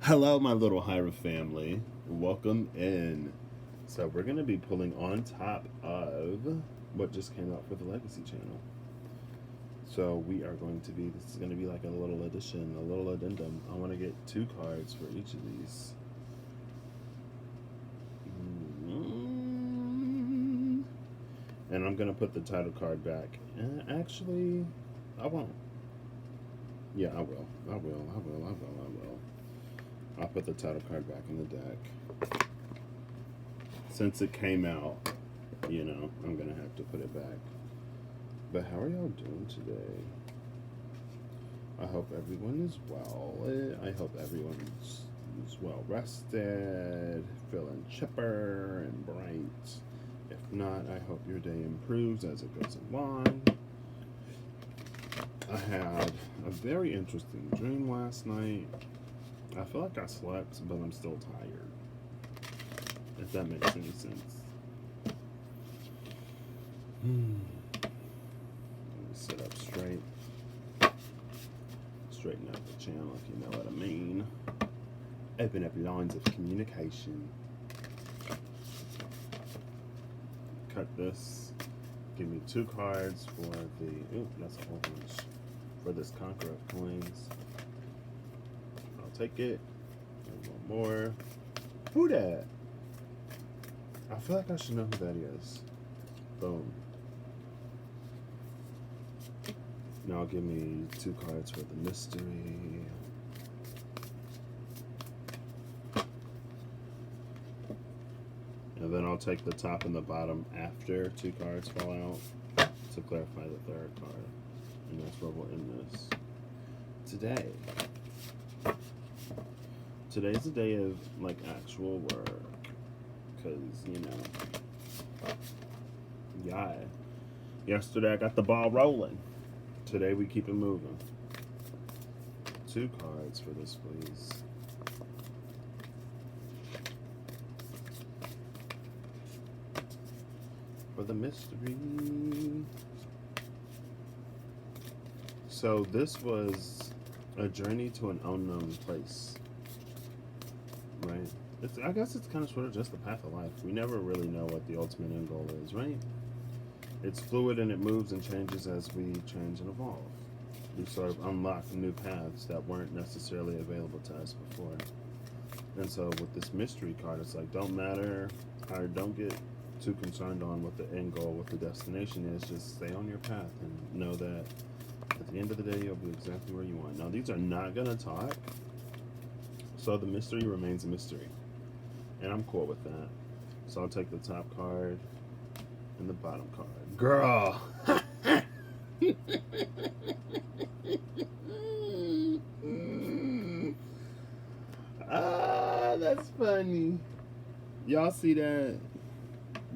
Hello, my little Hira family. Welcome in. So, we're going to be pulling on top of what just came out for the Legacy channel. So, this is going to be like a little addition, a little addendum. I want to get 2 cards for each of these. And I'm going to put the title card back. Actually, I won't. Yeah, I will. I'll put the title card back in the deck. Since it came out, I'm gonna have to put it back. But how are y'all doing today? I hope everyone is well. I hope everyone is well rested, feeling chipper and bright. If not, I hope your day improves as it goes along. I had a very interesting dream last night. I feel like I slept, but I'm still tired. If that makes any sense. Let me sit up straight. Straighten out the channel, if you know what I mean. Open up lines of communication. Cut this. Give me 2 cards for the... Ooh, that's a whole bunch. For this Conqueror of Coins. I'll take it. And one more. Who dat? I feel like I should know who that is. Boom. Now give me 2 cards for the mystery. And then I'll take the top and the bottom after 2 cards fall out to clarify the 3rd card. And that's where we'll end this. Today's the day of, like, actual work. Because, yeah. Yesterday I got the ball rolling. Today we keep it moving. 2 cards for this, please. For the mystery. So this was a journey to an unknown place. Right? I guess it's kind of sort of just the path of life. We never really know what the ultimate end goal is, right? It's fluid and it moves and changes as we change and evolve. We sort of unlock new paths that weren't necessarily available to us before. And so with this mystery card, it's like, don't get too concerned on what the end goal, what the destination is. Just stay on your path and know that at the end of the day, you'll be exactly where you want. Now, these are not going to talk. So the mystery remains a mystery. And I'm cool with that. So I'll take the top card and the bottom card. Girl! Ah, that's funny. Y'all see that?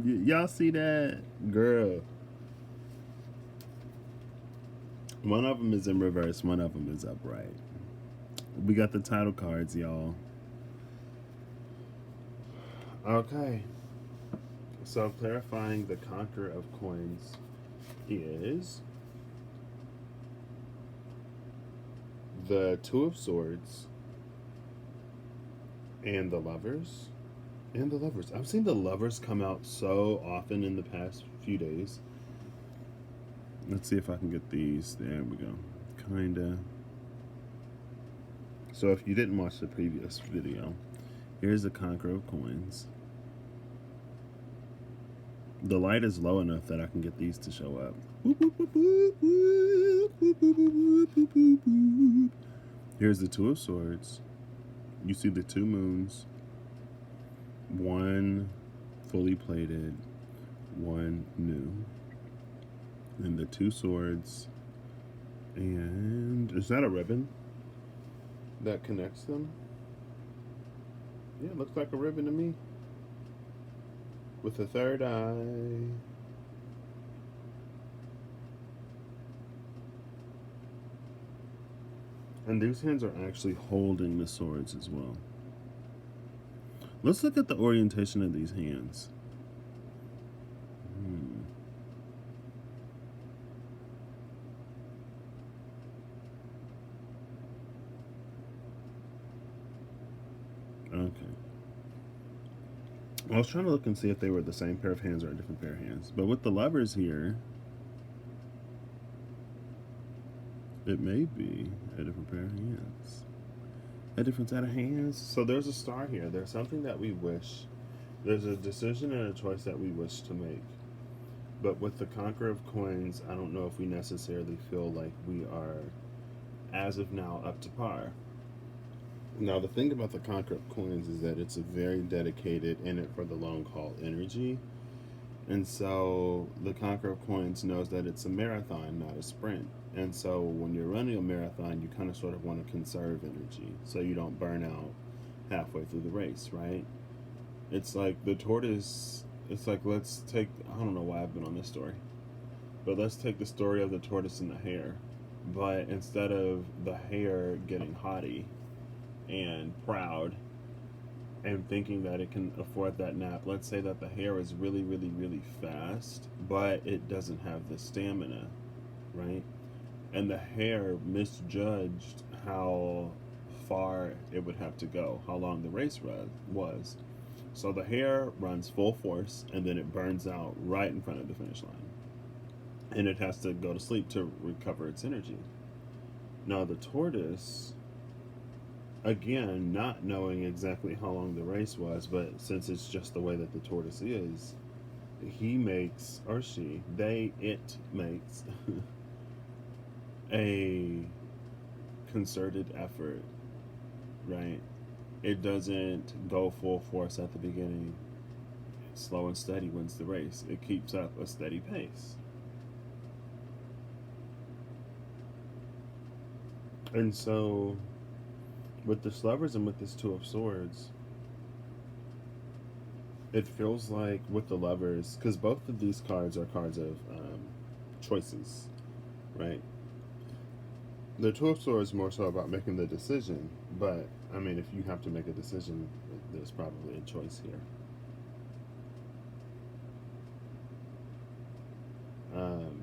Y'all see that? Girl. One of them is in reverse, one of them is upright. We got the title cards, y'all. Okay. So clarifying the Conqueror of Coins is the 2 of Swords and the Lovers. I've seen the Lovers come out so often in the past few days. Let's see if I can get these. There we go. Kinda. So if you didn't watch the previous video, here's the Conqueror of Coins. The light is low enough that I can get these to show up. Here's the 2 of Swords. You see the 2 moons. 1 fully plated, 1 new. And the 2 swords. And is that a ribbon that connects them? Yeah, it looks like a ribbon to me. With a 3rd eye. And these hands are actually holding the swords as well. Let's look at the orientation of these hands. Okay. I was trying to look and see if they were the same pair of hands or a different pair of hands. But with the lovers here, it may be a different pair of hands. A different set of hands. So there's a star here. There's something that we wish. There's a decision and a choice that we wish to make. But with the Conqueror of Coins, I don't know if we necessarily feel like we are, as of now, up to par. Now, the thing about the Conqueror of Coins is that it's a very dedicated, in it for the long haul energy. And so the Conqueror of Coins knows that it's a marathon, not a sprint. And so when you're running a marathon, you kind of sort of want to conserve energy so you don't burn out halfway through the race, right? It's like the tortoise, it's like, let's take, I don't know why I've been on this story, but let's take the story of the tortoise and the hare. But instead of the hare getting haughty and proud and thinking that it can afford that nap, let's say that the hare is really, really, really fast, but it doesn't have the stamina, right? And the hare misjudged how far it would have to go, how long the race was. So the hare runs full force and then it burns out right in front of the finish line. And it has to go to sleep to recover its energy. Now, the tortoise, again, not knowing exactly how long the race was, but since it's just the way that the tortoise is, he makes, or she, it makes a concerted effort, right? It doesn't go full force at the beginning. Slow and steady wins the race. It keeps up a steady pace. And so, with the lovers and with this Two of Swords, it feels like with the lovers, because both of these cards are cards of choices, right? The Two of Swords is more so about making the decision, but I mean, if you have to make a decision, there's probably a choice here. Um,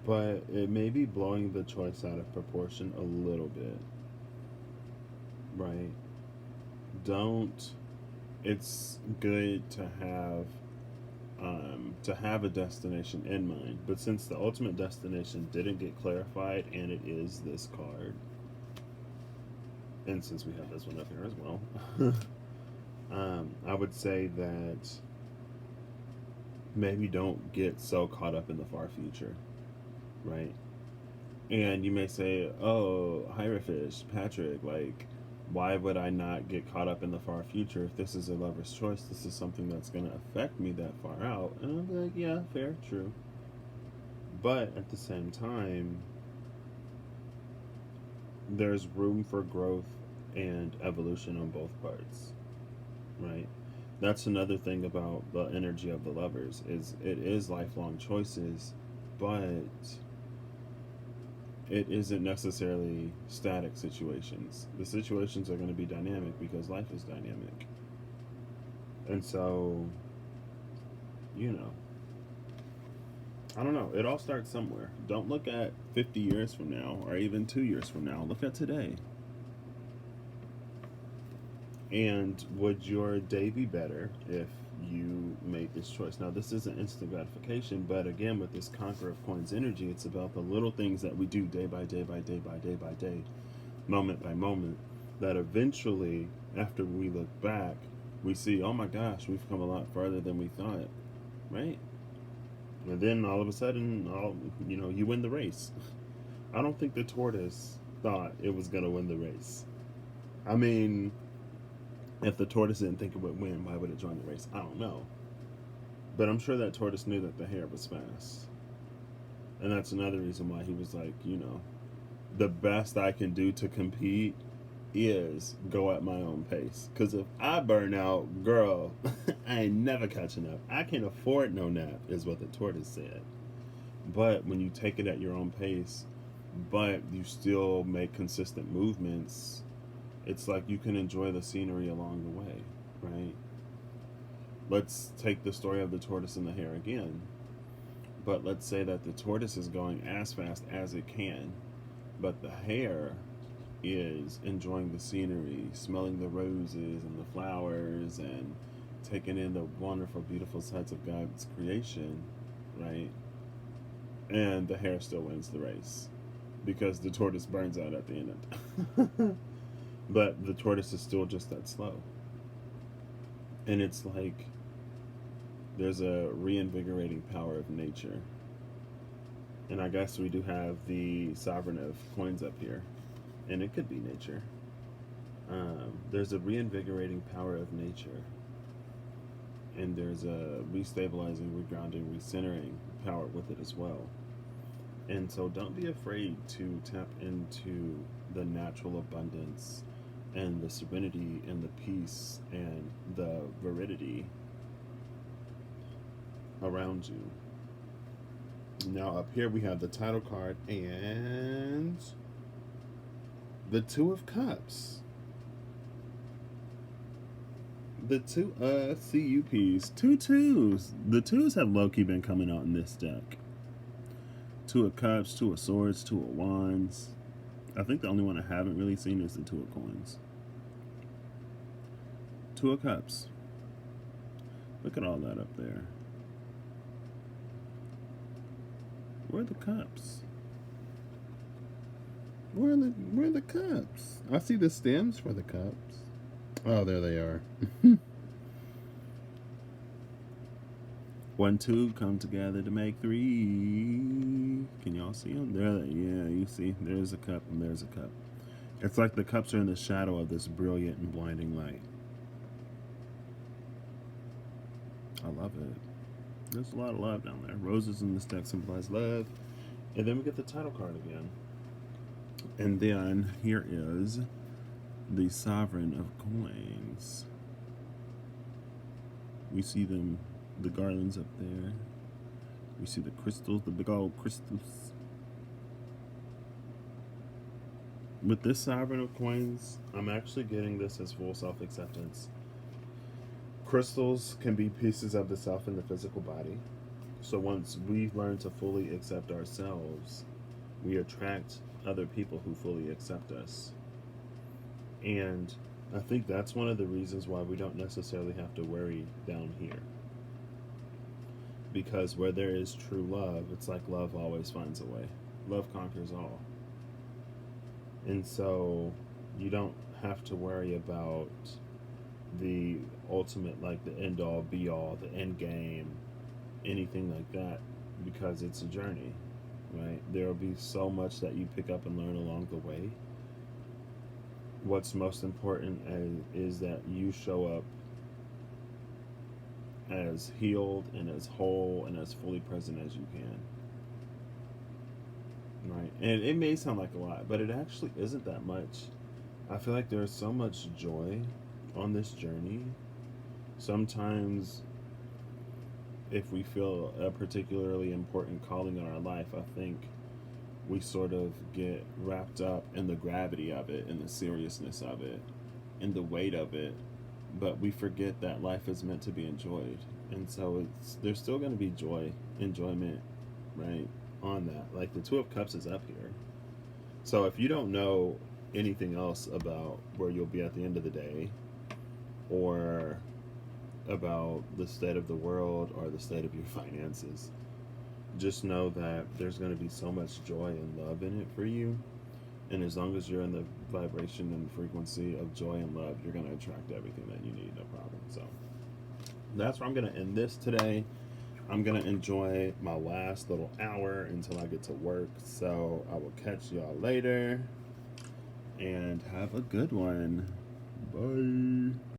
but it may be blowing the choice out of proportion a little bit, right? Don't. It's good to have a destination in mind, but since the ultimate destination didn't get clarified, and it is this card, and since we have this one up here as well, I would say that maybe don't get so caught up in the far future, right? And you may say, "Oh, Hierophant, Patrick, like, why would I not get caught up in the far future if this is a lover's choice? This is something that's going to affect me that far out." And I'll be like, "Yeah, fair, true." But at the same time, there's room for growth and evolution on both parts, right? That's another thing about the energy of the lovers is it is lifelong choices, but it isn't necessarily static situations. The situations are going to be dynamic because life is dynamic. And so, you know, I don't know. It all starts somewhere. Don't look at 50 years from now or even 2 years from now. Look at today. And would your day be better if you made this choice? Now, this isn't instant gratification, but again, with this Conqueror of Coins energy, it's about the little things that we do day by day by day by day by day, moment by moment, that eventually, after we look back, we see, oh my gosh, we've come a lot further than we thought, right? And then all of a sudden, you win the race. I don't think the tortoise thought it was going to win the race. I mean, if the tortoise didn't think it would win, why would it join the race? I don't know. But I'm sure that tortoise knew that the hare was fast. And that's another reason why he was like, the best I can do to compete is go at my own pace. Because if I burn out, girl, I ain't never catching up. I can't afford no nap, is what the tortoise said. But when you take it at your own pace, but you still make consistent movements, it's like you can enjoy the scenery along the way, right? Let's take the story of the tortoise and the hare again. But let's say that the tortoise is going as fast as it can, but the hare is enjoying the scenery, smelling the roses and the flowers, and taking in the wonderful, beautiful sights of God's creation, right? And the hare still wins the race because the tortoise burns out at the end of it. But the tortoise is still just that slow. And it's like there's a reinvigorating power of nature. And I guess we do have the sovereign of coins up here, and it could be nature. There's a reinvigorating power of nature, and there's a restabilizing, regrounding, recentering power with it as well. And so don't be afraid to tap into the natural abundance and the serenity and the peace and the veridity around you. Now, up here we have the title card and the Two of Cups. The two CUPs. Two twos. The twos have low-key been coming out in this deck. Two of Cups, Two of Swords, Two of Wands. I think the only one I haven't really seen is the Two of Coins. Two of Cups. Look at all that up there. Where are the cups? Where are the cups? I see the stems for the cups. Oh, there they are. 1, 2 come together to make 3. Can y'all see them? There, yeah, you see. There's a cup and there's a cup. It's like the cups are in the shadow of this brilliant and blinding light. I love it. There's a lot of love down there. Roses in this deck symbolize love. And then we get the title card again. And then here is the Sovereign of Coins. We see them, the garlands up there. We see the crystals, the big old crystals. With this Sovereign of Coins, I'm actually getting this as full self-acceptance. Crystals can be pieces of the self in the physical body. So once we've learned to fully accept ourselves, we attract other people who fully accept us. And I think that's one of the reasons why we don't necessarily have to worry down here. Because where there is true love, it's like love always finds a way. Love conquers all. And so you don't have to worry about the ultimate, like the end all be all, the end game, anything like that, because it's a journey, right? There will be so much that you pick up and learn along the way. What's most important is that you show up as healed and as whole and as fully present as you can, right? And it may sound like a lot, but it actually isn't that much. I feel like there's so much joy on this journey. Sometimes if we feel a particularly important calling in our life, I think we sort of get wrapped up in the gravity of it and the seriousness of it and the weight of it, but we forget that life is meant to be enjoyed. And so there's still going to be enjoyment, right, on that. Like the Two of Cups is up here. So if you don't know anything else about where you'll be at the end of the day, or about the state of the world or the state of your finances, just know that there's going to be so much joy and love in it for you. And as long as you're in the vibration and frequency of joy and love, you're going to attract everything that you need, no problem. So that's where I'm going to end this today. I'm going to enjoy my last little hour until I get to work. So I will catch y'all later and have a good one. Bye.